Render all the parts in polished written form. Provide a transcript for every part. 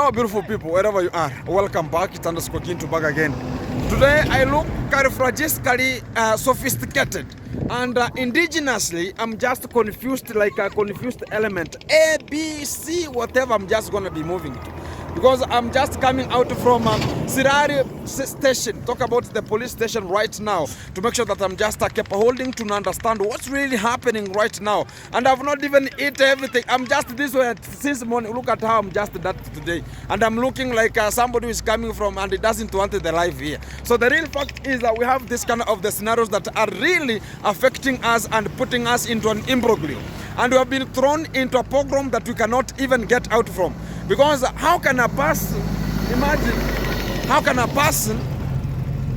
Hello, beautiful people, wherever you are. Welcome back. It's Gintu back again. Today, I look characteristically sophisticated. And indigenously, I'm just confused like a confused element. A, B, C, whatever, I'm just going to be moving to. Because I'm just coming out from Sirari station, talk about the police station right now, to make sure that I'm just kept holding to understand what's really happening right now. And I've not even eaten everything. I'm just this way since morning. Look at how I'm just that today. And I'm looking like somebody who is coming from and he doesn't want the life here. So the real fact is that we have this kind of the scenarios that are really affecting us and putting us into an imbroglio. And we have been thrown into a pogrom that we cannot even get out from. Because how can a person, imagine, how can a person,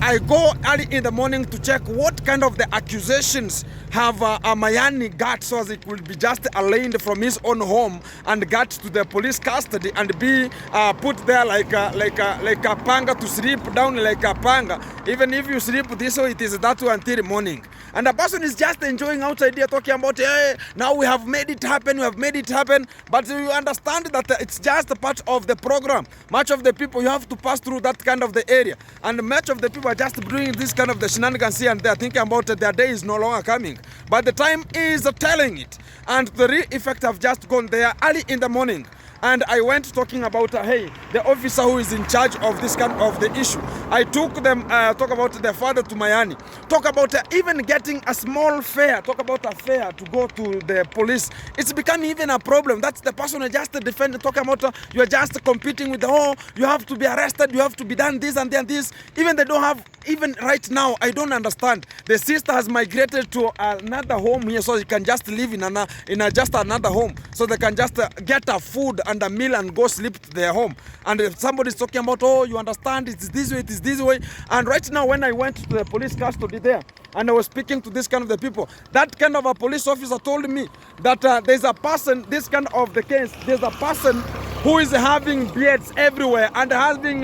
I go early in the morning to check what kind of the accusations have Mayani got, so as it will be just aligned from his own home and got to the police custody and be put there like a panga, to sleep down like a panga. Even if you sleep this way, it is that way until morning. And the person is just enjoying outside here, talking about, hey, now we have made it happen, we have made it happen. But you understand that it's just a part of the program. Much of the people, you have to pass through that kind of the area. And much of the people are just doing this kind of the shenanigans here and they're thinking about their day is no longer coming. But the time is telling it. And the real effect have just gone there early in the morning. And I went talking about, hey, the officer who is in charge of this kind of the issue. I took them, talk about the father to Mayani. Talk about even getting a small fare, talk about a fare to go to the police. It's becoming even a problem. That's the person who just defended, talking about you're just competing with, oh, you have to be arrested, you have to be done this and then this. Even they don't have, even right now, I don't understand. The sister has migrated to another home here so she can just live in just another home. So they can just get a food and a meal and go sleep to their home. And if somebody's talking about, oh, you understand, it's this way, it is this way. And right now, when I went to the police custody there, and I was speaking to this kind of the people, that kind of a police officer told me that there's a person, this kind of the case, there's a person who is having beards everywhere and having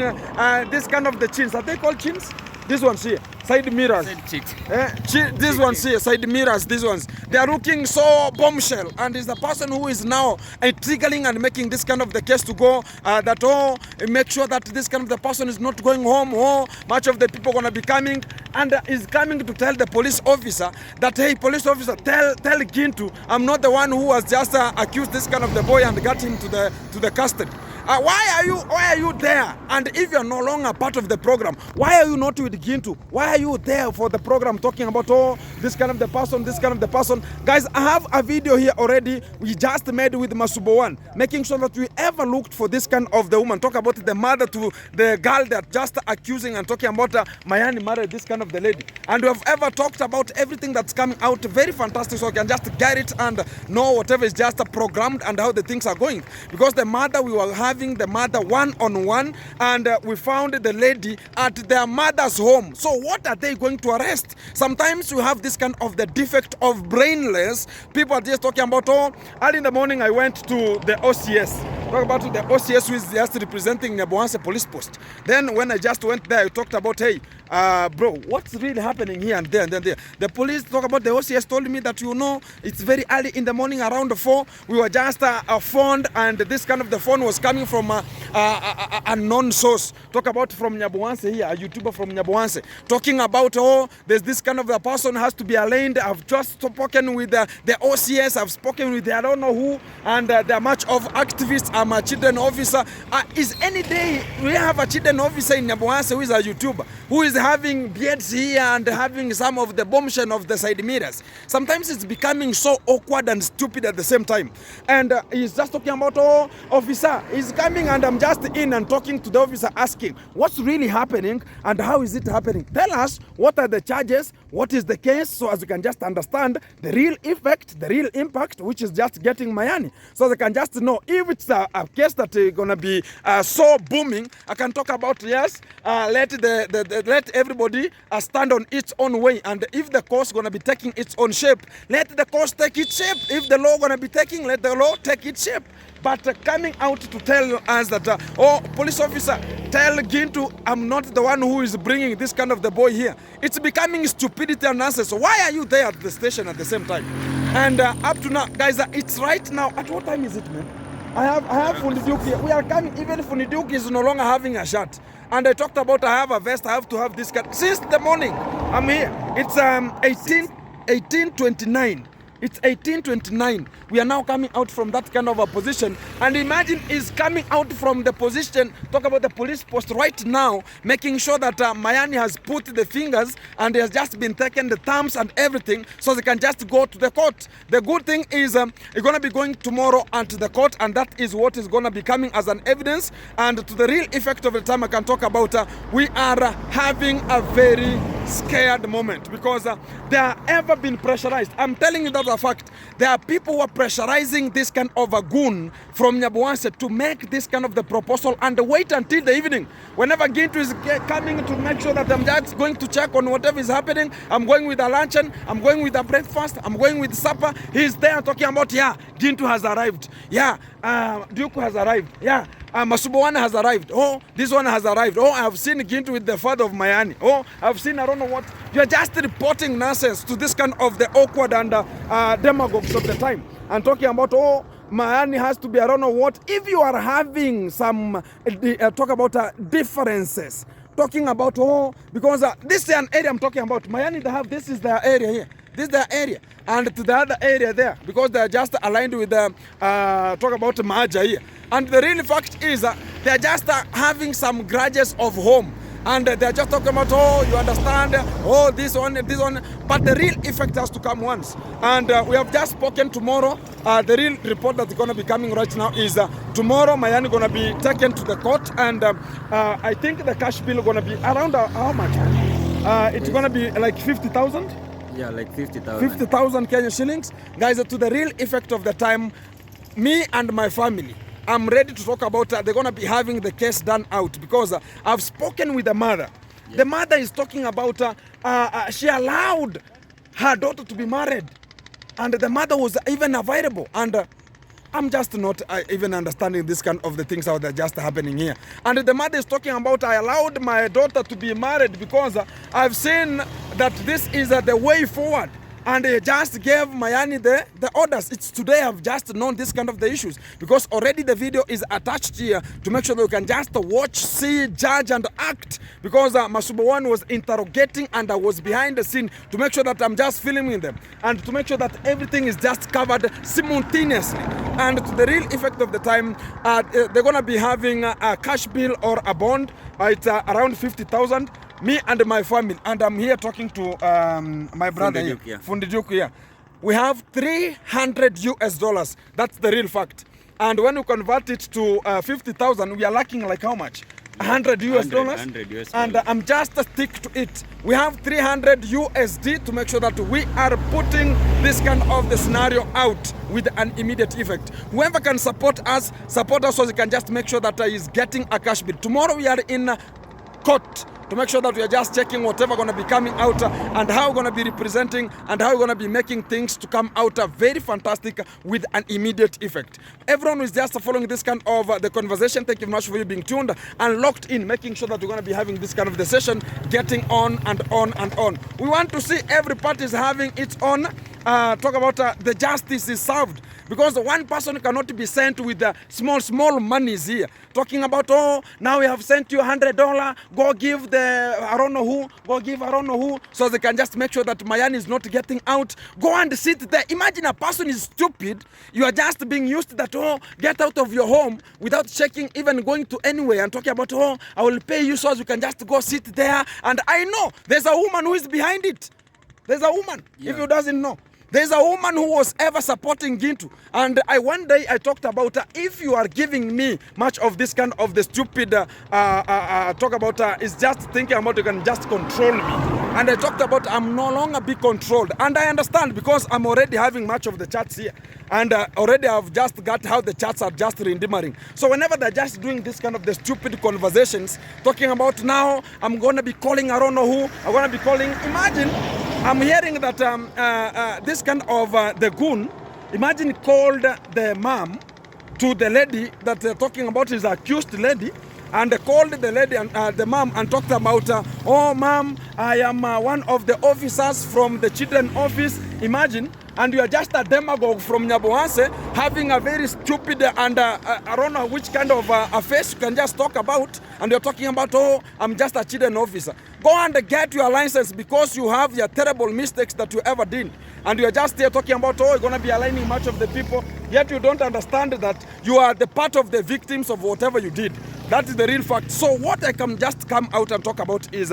this kind of the chins. Are they called chins? This one's here, side mirrors. This one's here, side mirrors, these ones. They are looking so bombshell. And it's the person who is now triggering and making this kind of the case to go, that, oh, make sure that this kind of the person is not going home, oh, much of the people going to be coming. And is coming to tell the police officer that, hey, police officer, tell Gintu, I'm not the one who was just accused this kind of the boy and got him to the custody. Why are you there? And if you're no longer part of the program, why are you not with Gintu? Why are you there for the program talking about, oh, this kind of the person, this kind of the person? Guys, I have a video here already we just made with Masubo One, making sure that we ever looked for this kind of the woman. Talk about the mother to the girl that just accusing and talking about Mayani married this kind of the lady. And we have ever talked about everything that's coming out, very fantastic, so you can just get it and know whatever is just programmed and how the things are going. Because the mother, we were having the mother one-on-one, and we found the lady at their mother's home. So what are they going to arrest? Sometimes you have this kind of the defect of brainless. People are just talking about, oh, early in the morning I went to the OCS. Talk about the OCS who is just representing Nyaboanse police post. Then when I just went there, I talked about, hey, bro, what's really happening here and there and then there? The police talk about the OCS told me that, you know, it's very early in the morning around 4. We were just phoned, and this kind of the phone was coming from a known source. Talk about from Nyaboanse here, a YouTuber from Nyaboanse, talking about, oh, there's this kind of a person has to be aligned. I've just spoken with the OCS, I've spoken with I don't know who, and there are much of activists. I'm a children officer. Is any day we have a children officer in Nyaboanse who is a YouTuber, who is having beards here and having some of the bombshell of the side mirrors? Sometimes it's becoming so awkward and stupid at the same time. And he's just talking about, oh, officer, he's coming and I'm just in and talking to the officer asking, what's really happening and how is it happening? Tell us what are the charges, what is the case, so as you can just understand the real effect, the real impact, which is just getting Mayani. So they can just know if it's a case that is going to be so booming. I can talk about, yes, let everybody stand on its own way. And if the course going to be taking its own shape, let the course take its shape. If the law going to be taking, let the law take its shape. But coming out to tell us that, oh, police officer, tell Gintu I'm not the one who is bringing this kind of the boy here. It's becoming stupidity and nonsense. So why are you there at the station at the same time? And up to now, guys, it's right now. At what time is it, man? I have Fundiduki here. We are coming. Even Fundiduki is no longer having a shirt. And I talked about I have a vest. I have to have this cut. Since the morning, I'm here. It's 1829. It's 1829. We are now coming out from that kind of a position. And imagine is coming out from the position, talk about the police post right now, making sure that Mayani has put the fingers and has just been taken the thumbs and everything so they can just go to the court. The good thing is you're going to be going tomorrow and to the court, and that is what is going to be coming as an evidence. And to the real effect of the time I can talk about, we are having a very scared moment because they are ever been pressurized. I'm telling you that a fact. There are people who are pressurizing this kind of a goon from Nyabuanse to make this kind of the proposal and wait until the evening. Whenever Gintu is coming to make sure that I'm just going to check on whatever is happening, I'm going with a luncheon, I'm going with a breakfast, I'm going with supper. He's there talking about, yeah, Gintu has arrived. Yeah, Duke has arrived. Yeah, Masubuana has arrived. Oh, this one has arrived. Oh, I've seen Gintu with the father of Mayani. Oh, I've seen I don't know what. You're just reporting nonsense to this kind of the awkward and demagogues of the time. And talking about, oh, Mayani has to be I don't know what. If you are having some, talk about differences. Talking about, oh, because this is an area I'm talking about. Mayani, they have, this is their area here. This is their area. And to the other area there, because they're just aligned with the, talk about Maja here. And the real fact is they're just having some grudges of home. And they're just talking about, oh, you understand, oh, this one. But the real effect has to come once. And we have just spoken tomorrow. The real report that's going to be coming right now is tomorrow Mayani going to be taken to the court. And I think the cash bill going to be around how much? It's going to be like 50,000? Yeah, like 50,000. 50,000 Kenya shillings. Guys, to the real effect of the time, me and my family, I'm ready to talk about they're going to be having the case done out because I've spoken with the mother. Yeah. The mother is talking about she allowed her daughter to be married and the mother was even available. And I'm just not even understanding this kind of the things how they're just happening here. And the mother is talking about I allowed my daughter to be married because I've seen that this is the way forward. And they just gave Mayani the orders. It's today I've just known this kind of the issues because already the video is attached here to make sure that you can just watch, see, judge and act because Masubawan was interrogating and I was behind the scene to make sure that I'm just filming them and to make sure that everything is just covered simultaneously. And to the real effect of the time, they're going to be having a cash bill or a bond. It's around 50,000. Me and my family, and I'm here talking to my brother Fundiduki here. We have 300 US dollars. That's the real fact. And when we convert it to 50,000, we are lacking like how much? 100 US dollars. 100 US and I'm just stick to it. We have 300 USD to make sure that we are putting this kind of the scenario out with an immediate effect. Whoever can support us so we can just make sure that is getting a cash bill. Tomorrow we are in court to make sure that we are just checking whatever going to be coming out and how we're going to be representing and how we're going to be making things to come out very fantastic with an immediate effect. Everyone is just following this kind of the conversation. Thank you very much for you being tuned and locked in, making sure that we're going to be having this kind of the session, getting on and on and on. We want to see every party is having its own talk about the justice is served. Because one person cannot be sent with small monies here. Talking about, oh, now we have sent you $100, go give the I don't know who, go give I don't know who, so they can just make sure that Mayani is not getting out. Go and sit there. Imagine a person is stupid. You are just being used to that, oh, get out of your home without checking, even going to anywhere and talking about, oh, I will pay you so as you can just go sit there. And I know there's a woman who is behind it. There's a woman, if you doesn't know. There's a woman who was ever supporting Gintu. And one day I talked about if you are giving me much of this kind of the stupid talk about is just thinking about you can just control me. And I talked about I'm no longer be controlled. And I understand because I'm already having much of the chats here. And already I've just got how the chats are just rendimmering. So whenever they're just doing this kind of the stupid conversations, talking about now I'm going to be calling I don't know who, I'm going to be calling, imagine, I'm hearing that this kind of the goon, imagine called the mom to the lady that they're talking about is accused lady, and they called the lady and the mom and talked about, oh mom, I am one of the officers from the children office, imagine, and you are just a demagogue from Nyabohanse, having a very stupid and I don't know which kind of a face you can just talk about, and you're talking about, oh, I'm just a children officer. Go and get your license because you have your terrible mistakes that you ever did. And you're just here talking about, oh, you're going to be aligning much of the people, yet you don't understand that you are the part of the victims of whatever you did. That is the real fact. So what I can just come out and talk about is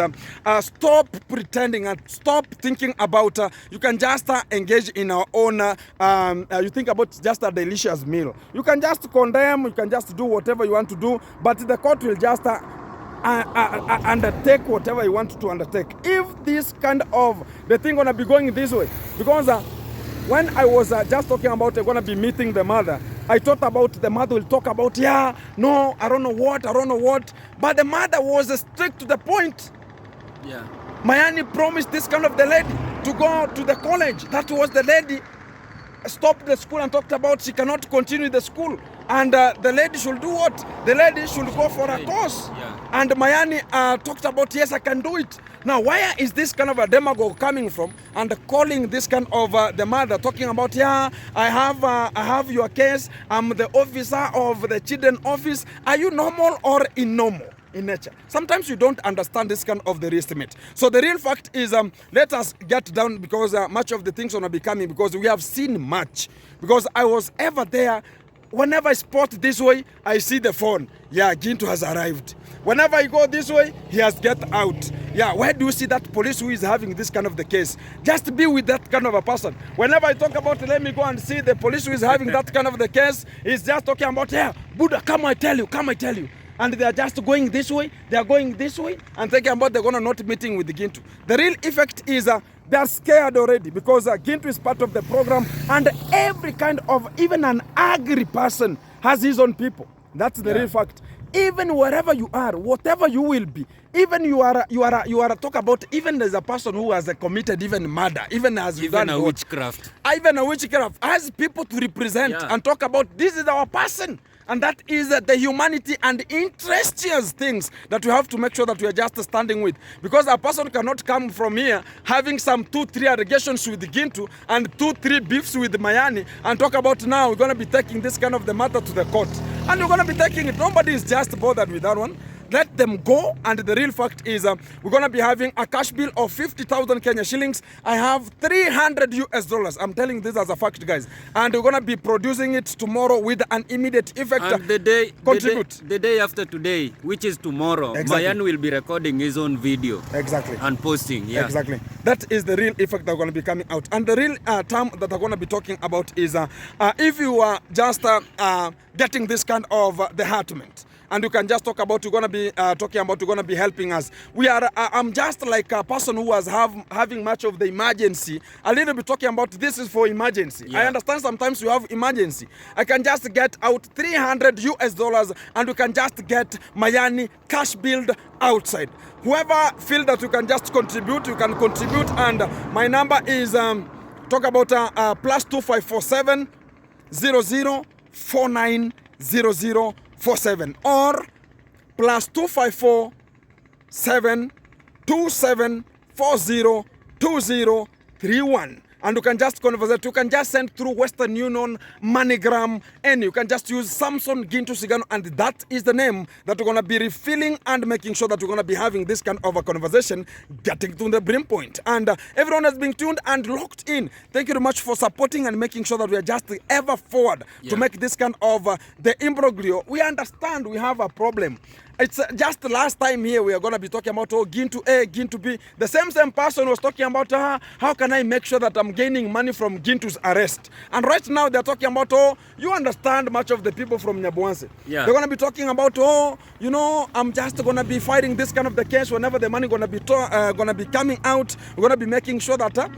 stop pretending and stop thinking about, you can just engage in our own, you think about just a delicious meal. You can just condemn, you can just do whatever you want to do, but the court will just undertake whatever you want to undertake. If this kind of the thing gonna be going this way, because when I was just talking about gonna be meeting the mother, I thought about the mother will talk about, yeah, no, I don't know what, but the mother was strict to the point. Yeah. Mayani promised this kind of the lady to go to the college. That was the lady stopped the school and talked about she cannot continue the school. And the lady should do what? The lady should go for a course. Yeah. And Mayani talked about, yes, I can do it. Now, where is this kind of a demagogue coming from and calling this kind of the mother, talking about, yeah, I have your case, I'm the officer of the children office. Are you normal or normal in nature? Sometimes you don't understand this kind of the re-estimate. So the real fact is, let us get down, because much of the things are going to be coming, because we have seen much. Because I was ever there. Whenever I spot this way, I see the phone. Yeah, Gintu has arrived. Whenever I go this way, he has get out. Yeah, where do you see that police who is having this kind of the case? Just be with that kind of a person. Whenever I talk about, let me go and see the police who is having that kind of the case, he's just talking about, yeah, Buddha, come I tell you. And they are just going this way, they are going this way, and thinking about they're gonna not meeting with the Gintu. The real effect is they are scared already, because Gintu is part of the program, and every kind of, even an angry person has his own people. That's the real fact. Even wherever you are, whatever you will be, even you are talk about, even as a person who has committed even murder, even as even a witchcraft, has people to represent and talk about, this is our person. And that is the humanity and interestious things that we have to make sure that we are just standing with. Because a person cannot come from here having some 2-3 allegations with Gintu and 2-3 beefs with Mayani and talk about, now we're going to be taking this kind of the matter to the court. And we're going to be taking it. Nobody is just bothered with that one. Let them go. And the real fact is we're going to be having a cash bill of 50,000 Kenya shillings. I have $300. I'm telling this as a fact, guys. And we're going to be producing it tomorrow with an immediate effect. And the day after today, which is tomorrow, Mayani will be recording his own video. Exactly. And posting. Yeah. Exactly. That is the real effect that's going to be coming out. And the real term that I'm going to be talking about is if you are just getting this kind of the heartment, and you can just talk about, you're going to be talking about, you're going to be helping us. I'm just like a person who was having much of the emergency, a little bit talking about, this is for emergency. I understand sometimes you have emergency. I can just get out $300 and you can just get Mayani cash build outside. Whoever feel that you can just contribute, you can contribute. And my number is, talk about +2547 0049 0047 or +254 727 40 2031. And you can just converse. You can just send through Western Union, MoneyGram, and you can just use Samson Gintu Sigano, and that is the name that we're going to be refilling and making sure that we're going to be having this kind of a conversation, getting to the brim point. And everyone has been tuned and locked in. Thank you very much for supporting and making sure that we are just ever forward to make this kind of the imbroglio. We understand we have a problem. It's just the last time here we are going to be talking about Gintu A, Gintu B. The same person was talking about how can I make sure that I'm gaining money from Gintu's arrest. And right now they're talking about, you understand much of the people from Nyabohanse. They're going to be talking about, you know, I'm just going to be fighting this kind of the case whenever the money going to be coming out. We're going to be making sure that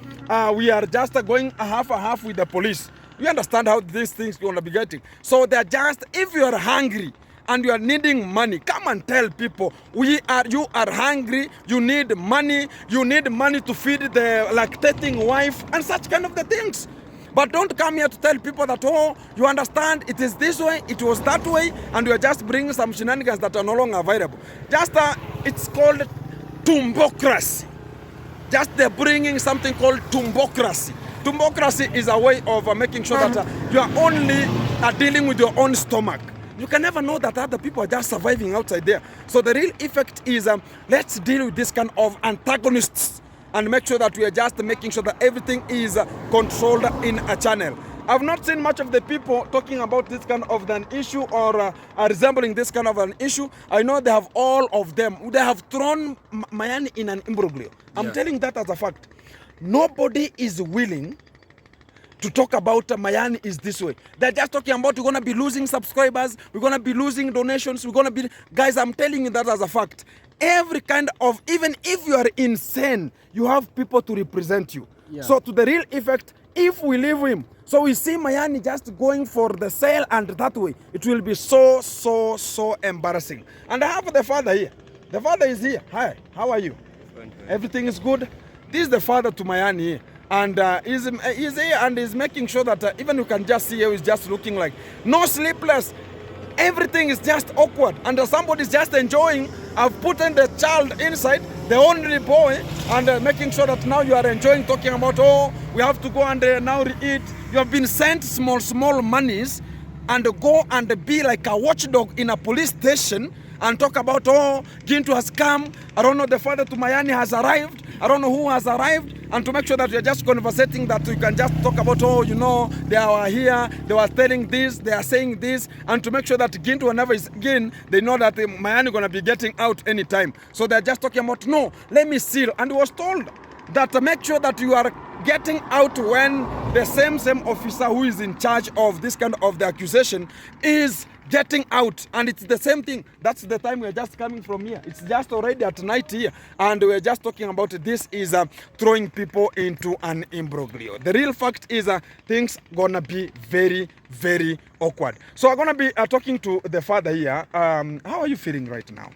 we are just going a half with the police. You understand how these things going to be getting. So they're just, if you are hungry and you are needing money, come and tell people you are hungry, you need money to feed the lactating wife and such kind of the things. But don't come here to tell people that, you understand, it is this way, it was that way, and you are just bringing some shenanigans that are no longer available. Just, it's called tumbocracy. Just they're bringing something called tumbocracy democracy is a way of making sure that you are only dealing with your own stomach. You can never know that other people are just surviving outside there. So the real effect is let's deal with this kind of antagonists and make sure that we are just making sure that everything is controlled in a channel. I've not seen much of the people talking about this kind of an issue or resembling this kind of an issue. I know they have all of them. They have thrown Mayani in an imbroglio. I'm telling that as a fact. Nobody is willing to talk about Mayani is this way. They're just talking about we're going to be losing subscribers, we're going to be losing donations, we're going to be... Guys, I'm telling you that as a fact. Every kind of... Even if you are insane, you have people to represent you. Yeah. So to the real effect, if we leave him, so we see Mayani just going for the sale and that way, it will be so embarrassing. And I have the father here. The father is here. Hi, how are you? Fine. Everything is good? This is the father to Mayani here. And he's here and he's making sure that even you can just see here, he's just looking like no sleepless. Everything is just awkward and somebody's just enjoying. I've put in the child inside, the only boy, and making sure that now you are enjoying, talking about, oh, we have to go and now eat. You have been sent small monies and go and be like a watchdog in a police station and talk about, oh, Gintu has come. I don't know, the father to Mayani has arrived. I don't know who has arrived. And to make sure that you're just conversating, that you can just talk about, oh, you know, they are here, they were telling this, they are saying this. And to make sure that Gintu, whenever is in, they know that Mayani going to be getting out anytime. So they're just talking about, no, let me seal. And he was told that make sure that you are getting out when the same officer who is in charge of this kind of the accusation is getting out. And it's the same thing. That's the time we're just coming from here. It's just already at night here. And we're just talking about this is throwing people into an imbroglio. The real fact is things gonna be very awkward. So I'm gonna be talking to the father here. How are you feeling right now?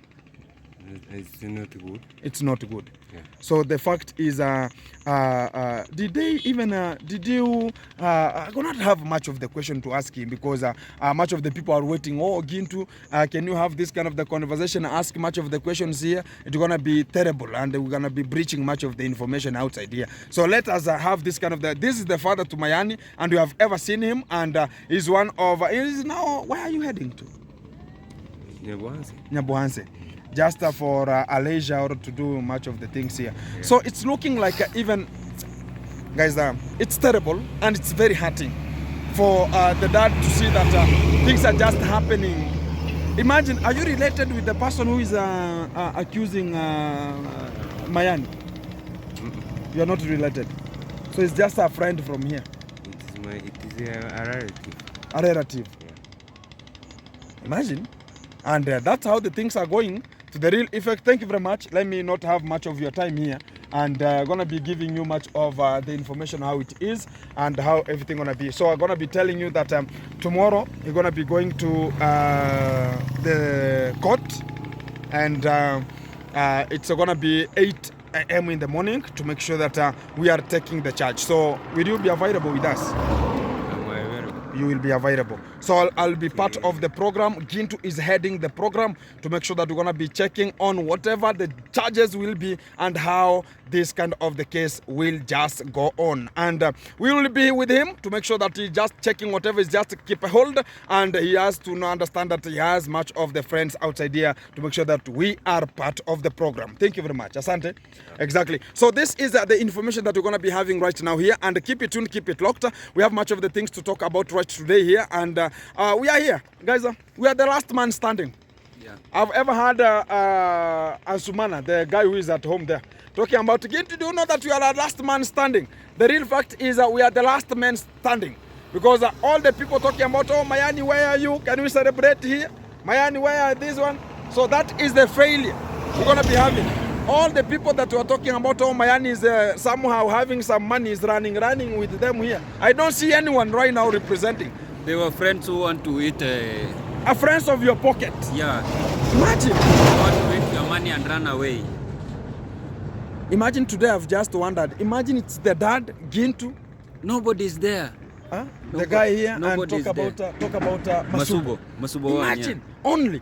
It's not good. It's not good. Yeah. So the fact is, did they even, did you, I do not have much of the question to ask him because much of the people are waiting, oh, Gintu, can you have this kind of the conversation, ask much of the questions here? It's going to be terrible and we're going to be breaching much of the information outside here. So let us have this kind of, this is the father to Mayani and we have ever seen him and he's one of, he's now, where are you heading to? Nyabuhanse. Just for a leisure or to do much of the things here. Yeah. So it's looking like even, guys, it's terrible and it's very hurting for the dad to see that things are just happening. Imagine, are you related with the person who is accusing Mayani? You are not related. So it's just a friend from here. It is a relative. A relative. Yeah. Imagine. And that's how the things are going. To the real effect, thank you very much. Let me not have much of your time here. And gonna be giving you much of the information how it is and how everything gonna be. So I'm gonna be telling you that tomorrow you're gonna be going to the court and it's gonna be 8 a.m. in the morning to make sure that we are taking the charge. So will you be available with us? You will be available. So I'll be part of the program. Gintu is heading the program to make sure that we're going to be checking on whatever the charges will be and how this kind of the case will just go on. And we will be with him to make sure that he's just checking whatever is just to keep a hold. And he has to understand that he has much of the friends outside here to make sure that we are part of the program. Thank you very much. Asante. Exactly. So this is the information that we're going to be having right now here. And keep it tuned, keep it locked. We have much of the things to talk about right today here. And we are here. Guys, we are the last man standing. Yeah. I've ever had Ansumana, the guy who is at home there, talking about, Gintu, do you know that we are the last man standing? The real fact is we are the last man standing. Because all the people talking about, oh, Mayani, where are you? Can we celebrate here? Mayani, where are this one? So that is the failure we're going to be having. All the people that were talking about, oh, Mayani is somehow having some money, is running with them here. I don't see anyone right now representing. They were friends who want to eat a friends of your pocket. Yeah. Imagine. You want to eat your money and run away. Imagine today I've just wondered. Imagine it's the dad, Gintu. Nobody's there. Huh? The guy here and talk about Masubo. Masubo. Imagine only.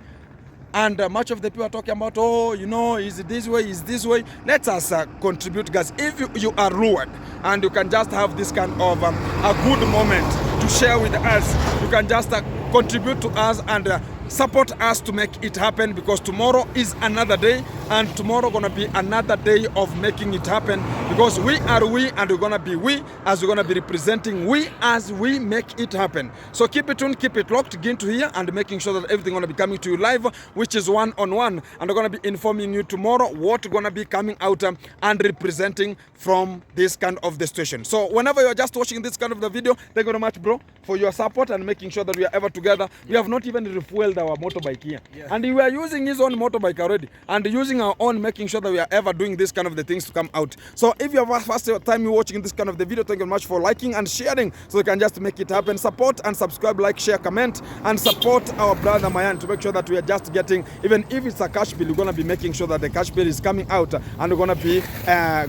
and much of the people are talking about, oh, you know, is it this way, is this way. Let us contribute, guys. If you are lured and you can just have this kind of a good moment to share with us, you can just contribute to us and support us to make it happen, because tomorrow is another day, and tomorrow gonna be another day of making it happen, because we are we, and we're gonna be we, as we're gonna be representing we as we make it happen. So keep it tuned, keep it locked, begin to hear, and making sure that everything gonna be coming to you live, which is one-on-one, and we're gonna be informing you tomorrow what gonna be coming out and representing from this kind of the station. So whenever you're just watching this kind of the video, thank you very much, bro, for your support and making sure that we are ever together. We have not even refueled our motorbike here, and we are using his own motorbike already, and using our own, making sure that we are ever doing this kind of the things to come out. So if you have first time you watching this kind of the video, thank you very much for liking and sharing, so we can just make it happen. Support and subscribe, like, share, comment, and support our brother Mayani to make sure that we are just getting, even if it's a cash bill, we're gonna be making sure that the cash bill is coming out, and we're gonna be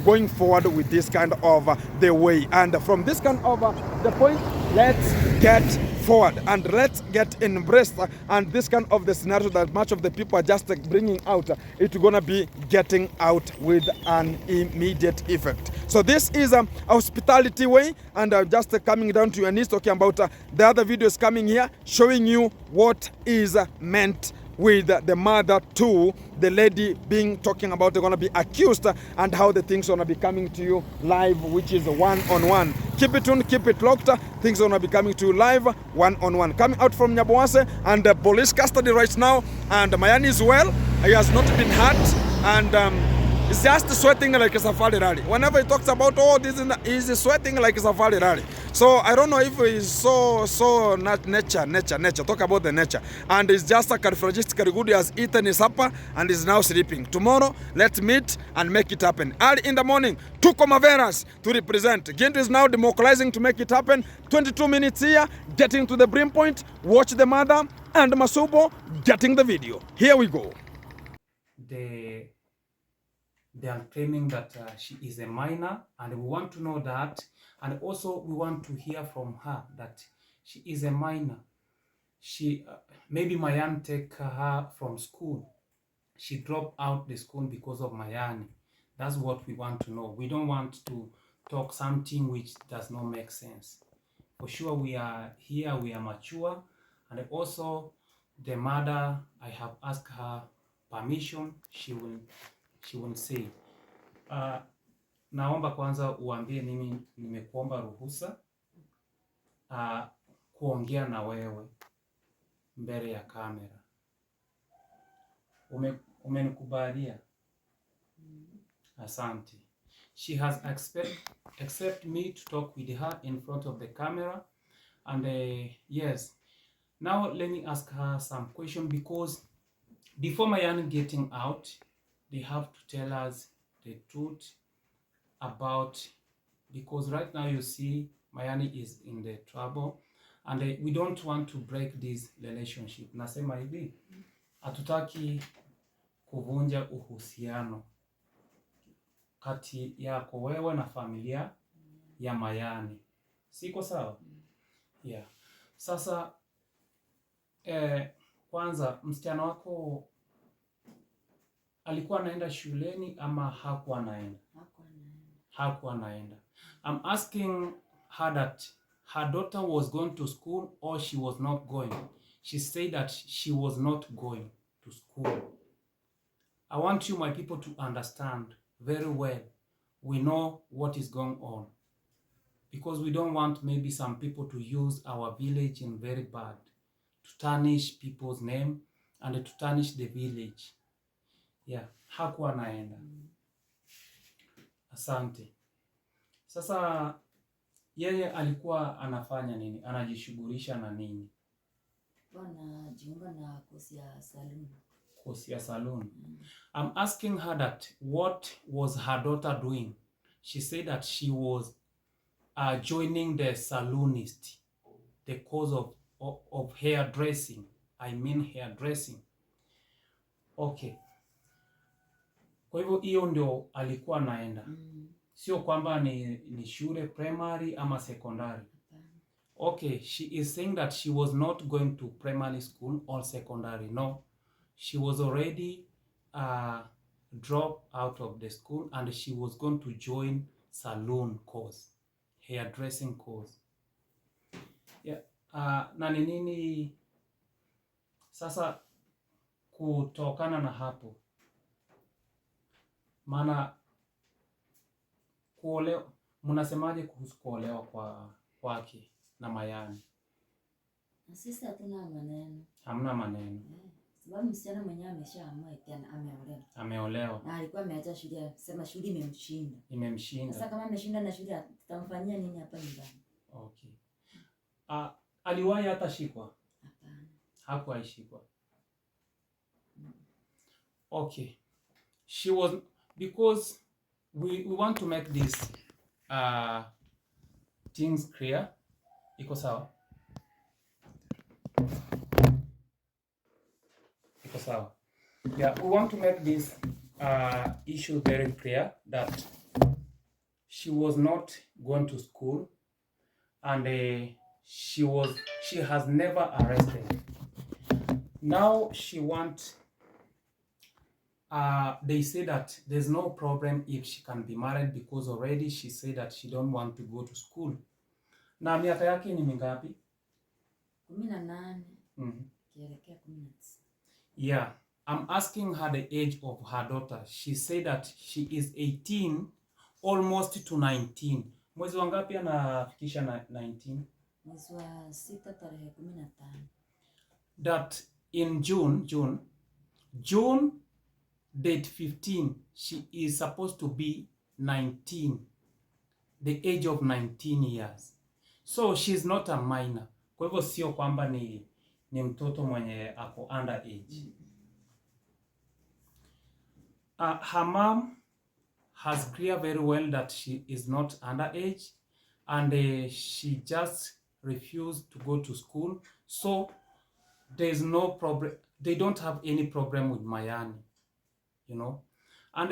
going forward with this kind of the way. And from this kind of the point, let's get forward and let's get embraced, and this kind of the scenario that much of the people are just bringing out, it's gonna be getting out with an immediate effect. So this is a hospitality way, and just coming down to your knees, talking about the other videos coming here, showing you what is meant with the mother to the lady being talking about they're going to be accused, and how the things are going to be coming to you live, which is one-on-one. Keep it tuned, keep it locked. Things are going to be coming to you live, one-on-one. Coming out from Nyaboase and police custody right now, and Mayani is well. He has not been hurt, and he's just sweating like a safari rally. Whenever he talks about, oh, this is, he's sweating like a safari rally. So I don't know if he's so not nature. Talk about the nature. And he's just a cardiologist good. He has eaten his supper and is now sleeping. Tomorrow, let's meet and make it happen. Early in the morning, 2 Comaveras to represent. Gintu is now democratizing to make it happen. 22 minutes here, getting to the brim point. Watch the mother and Masubo getting the video. Here we go. They are claiming that she is a minor, and we want to know that, and also we want to hear from her that she is a minor. She maybe Mayani take her from school. She dropped out the school because of Mayani. That's what we want to know. We don't want to talk something which does not make sense. For sure, we are here, we are mature, and also the mother, I have asked her permission, she will say. Naomba kwanza uambie mimi nimekuomba ruhusa kuongea na wewe mbele ya kamera. Umenikubalia? Asante. She has accept me to talk with her in front of the camera, and yes. Now let me ask her some question, because before Mayani getting out, they have to tell us the truth about, because right now you see Mayani is in the trouble, and we don't want to break this relationship. Nasema hivi, hatutaki kuvunja uhusiano kati yako wewe na familia ya Mayani. Siko sawa? Yeah. Sasa kwanza msichana wako alikuwa anaenda shuleni ama hakuwa anaenda? Hakuwa anaenda. I'm asking her that her daughter was going to school or she was not going. She said that she was not going to school. I want you, my people, to understand very well. We know what is going on, because we don't want maybe some people to use our village in very bad, to tarnish people's name and to tarnish the village. Yeah, hakuwa naenda. Asante. Sasa yeye alikuwa anafanya nini? Anajishughulisha na nini? Anajiunga na kosi ya saluni. Kosi ya saluni. I'm asking her that what was her daughter doing? She said that she was joining the salonist, the course of hairdressing. I mean hairdressing. Okay. Kwa hivyo hiyo ndio alikuwa naenda. Sio kwamba ni shule primary ama secondary. Okay, she is saying that she was not going to primary school or secondary. No. she was already dropped out of the school and she was going to join salon course, hairdressing course. Yeah. Na ni nini sasa kutokana na hapo, maana kuolewa, mnasemaje kuhusu kuolewa kwake na Mayani? Sisi hatuna maneno. Hamna maneno. Sababu msichana mwenyewe ameshaamua eti ameolewa. Ameolewa. Na alikuwa ameacha shule, sema shule imemshinda. Imemshinda. Sasa kama ameshinda na shule tutamfanyia nini hapa nyumbani? Okay. Aliwahi hata shikwa? Hapana. Hakuwahi shikwa. Okay. She was, because we want to make this things clear. Iko sawa? Iko sawa. Yeah, we want to make this issue very clear that she was not going to school and she has never arrested. Now she wants, they say that there's no problem if she can be married because already she said that she don't want to go to school. Na miaka yake ni mingapi? 18. Kielekea 19. Yeah, I'm asking her the age of her daughter. She said that she is 18 almost to 19. Mwezi wangapi anafikisha 19? Mwezi wa 6 tarehe 15. That in June date 15, she is supposed to be 19, the age of 19 years. So she's not a minor. Kwa hivyo sio kwamba ni mtoto mwenye ako under age. Her mom has clear very well that she is not underage and she just refused to go to school. So there's no problem. They don't have any problem with Mayani, you know. And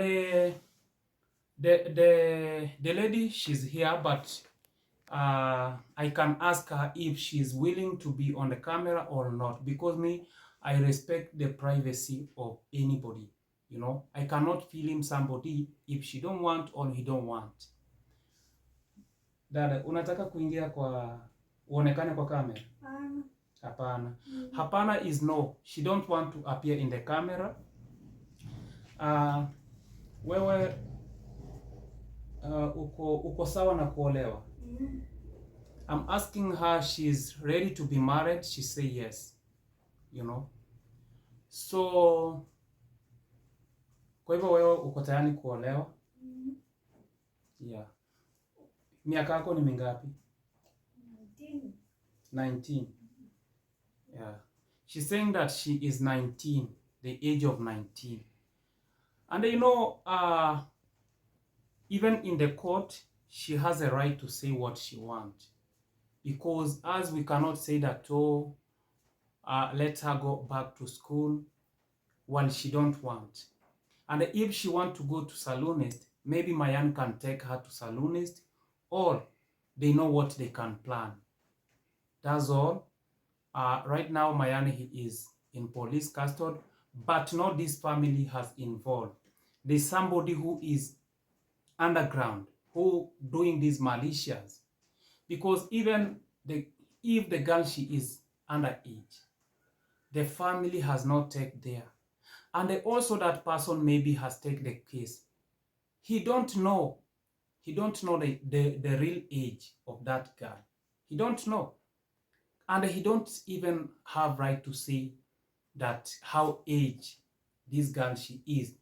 the lady, she's here, but I can ask her if she's willing to be on the camera or not, because me, I respect the privacy of anybody, you know. I cannot film somebody if she don't want or he don't want. Dada, unataka kuingia kwa uonekane kwa kamera? Hapana. Hapana is no. She don't want to appear in the camera. Wewe uko sawa na kuolewa? I'm asking her, she's ready to be married. She say yes, you know. So kwa hivyo wewe uko tayari kuolewa? Yeah. Miaka yako ni mingapi? 19. Yeah. She's saying that she is 19, the age of 19. And you know, even in the court, she has a right to say what she wants. Because as we cannot say that, oh, let her go back to school while she don't want. And if she want to go to salonist, maybe Mayani can take her to salonist, or they know what they can plan. That's all. Right now, Mayani is in police custody, but not this family has involved. There's somebody who is underground, who doing these malicious. Because even if the girl, she is underage, the family has not taken there. And also that person maybe has taken the case. He don't know the real age of that girl. He don't know. And he don't even have right to say that how age this girl she is.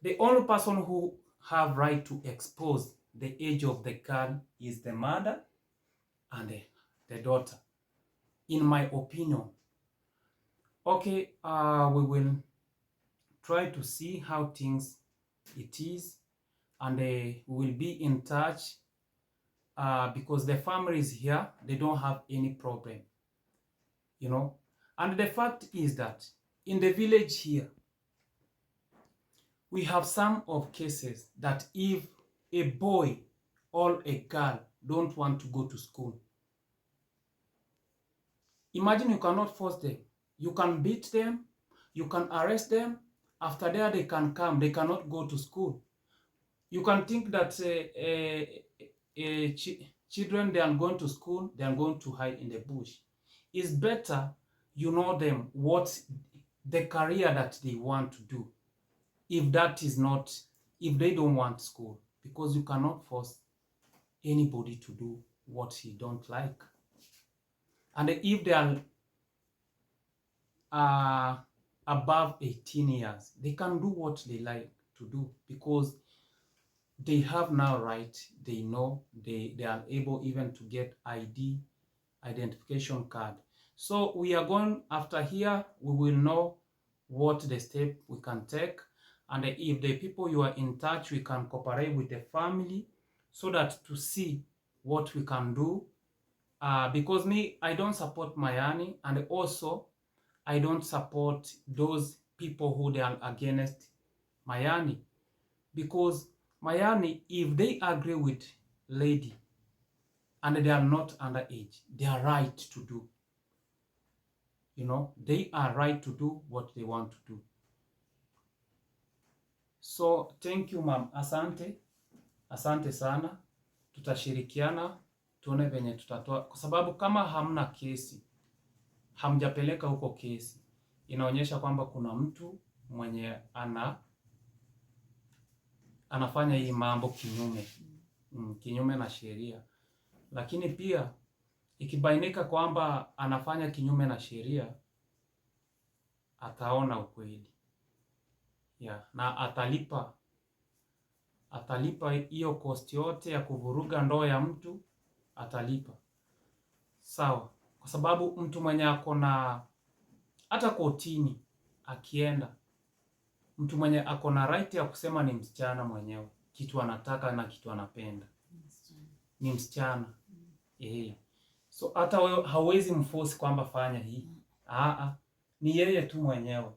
The only person who have right to expose the age of the girl is the mother and the daughter, in my opinion. Okay, we will try to see how things it is, and we will be in touch because the family is here. They don't have any problem, you know. And the fact is that in the village here, we have some of cases that if a boy or a girl don't want to go to school, imagine you cannot force them. You can beat them, You can arrest them. After there, they can come. They cannot go to school. You can think that children, they are going to school, they are going to hide in the bush. It's better you know them, what the career that they want to do. If that is not, if they don't want school, because you cannot force anybody to do what he don't like. And if they are above 18 years, they can do what they like to do, because they have now right, they know, they are able even to get ID, identification card. So we are going after here, we will know what the step we can take, and if the people you are in touch, we can cooperate with the family so that to see what we can do. Because me, I don't support Mayani, and also I don't support those people who they are against Mayani, because Mayani, if they agree with lady and they are not underage, they are right to do. You know, they are right to do what they want to do. So thank you ma'am, asante sana. Tutashirikiana tuone venye tutatoa, kwa sababu kama hamna kesi, hamjapeleka huko kesi, inaonyesha kwamba kuna mtu mwenye anafanya hii mambo kinyume na sheria. Lakini pia ikibainika kwamba anafanya kinyume na sheria, ataona ukweli na atalipa hiyo cost yote ya kuvuruga ndoa ya mtu, atalipa. Sawa, kwa sababu mtu mwenye ako na, hata kotini akienda, mtu mwenye ako na right ya kusema ni msichana mwenyewe, kitu anataka na kitu anapenda ni msichana. So hata wewe hauwezi mforce kwamba fanya hii. Ni yeye tu mwenyewe.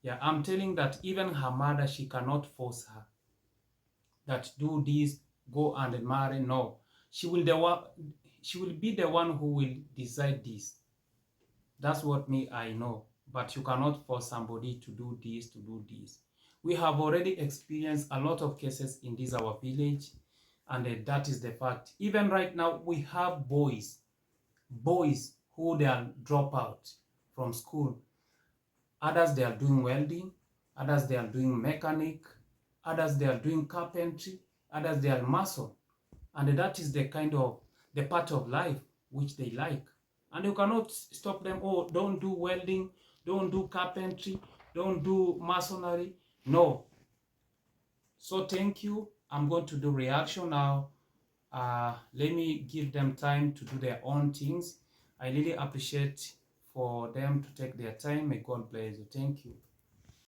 I'm telling that even her mother, she cannot force her that do this, go and marry. No, she will be the one who will decide this. That's what I know. But you cannot force somebody to do this, to do this. We have already experienced a lot of cases in this our village, and that is the fact. Even right now, we have boys who they are drop out from school. Others, they are doing welding. Others, they are doing mechanic. Others, they are doing carpentry. Others, they are mason. And that is the part of life which they like. And you cannot stop them. Oh, don't do welding. Don't do carpentry. Don't do masonry. No. So thank you. I'm going to do reaction now. Let me give them time to do their own things. I really appreciate for them to take their time. May God bless you. Thank you.